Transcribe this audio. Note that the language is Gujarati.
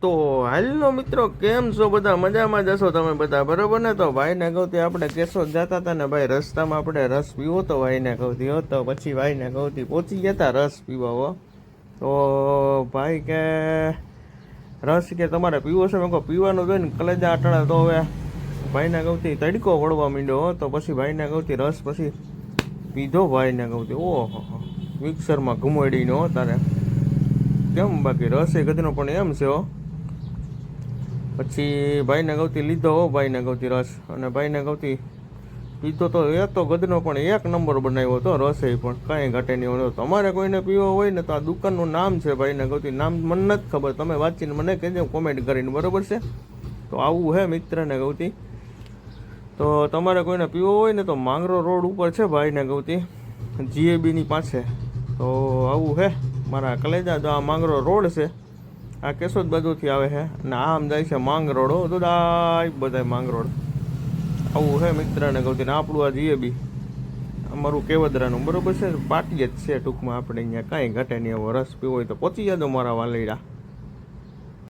તો હાલો મિત્રો, કેમ છો બધા? મજામાં જશો તમે બધા, બરોબર ને? તો ભાઈને કહુંથી આપણે કેશોદ જતા હતા ને ભાઈ, રસ્તામાં આપણે રસ પીવો તો ભાઈને કહુંથી હો, તો પછી ભાઈને કહુંથી પહોંચી ગયા હતા રસ પીવા હો. તો ભાઈ કે રસ કે તમારે પીવો છે? મેં કહો પીવાનું જોઈએ ને, કલેજા અટાણે. તો હવે ભાઈને કહુંથી તડકો વળવા માંડ્યો હો, તો પછી ભાઈને કહુંથી રસ પછી પીધો. ભાઈને કહુંથી ઓહો મિક્સરમાં ઘુમાડીને હો તારે કેમ, બાકી રસે ગધનો પણ એમ છે હો. પછી ભાઈને ગૌતી લીધો હો, ભાઈને ગૌતી રસ, અને ભાઈને ગૌતી પીધો તો એ તો ગદનો પણ એક નંબર બનાવ્યો હતો રસે, પણ કાંઈ ઘટે નહીં હોતો. તમારે કોઈને પીવો હોય ને તો આ દુકાનનું નામ છે ભાઈને ગૌતી, નામ મને નથી ખબર, તમે વાંચીને મને કહેજો કોમેન્ટ કરીને, બરોબર છે? તો આવું હે મિત્રને ગૌતી. તો તમારે કોઈને પીવો હોય ને તો માંગરો રોડ ઉપર છે ભાઈને ગૌતી, જીએબીની પાસે. તો આવું હે મારા કલેજા, તો આ માંગરો રોડ છે, આ કેશોદ બાજુથી આવે છે, અને આમ જાય છે માંગરોળ. હો તો દાય બધા માંગરોળ. આવું હે મિત્રને કહું ને આપણું આ જીએબી અમારું કેવદરાનું, બરોબર છે? પાટીએ જ છે ટૂંકમાં આપણે અહીંયા, કાંઈ ઘટે નહીં. એવો રસ પીવો હોય તો પહોંચી જજો મારા વાલીડા.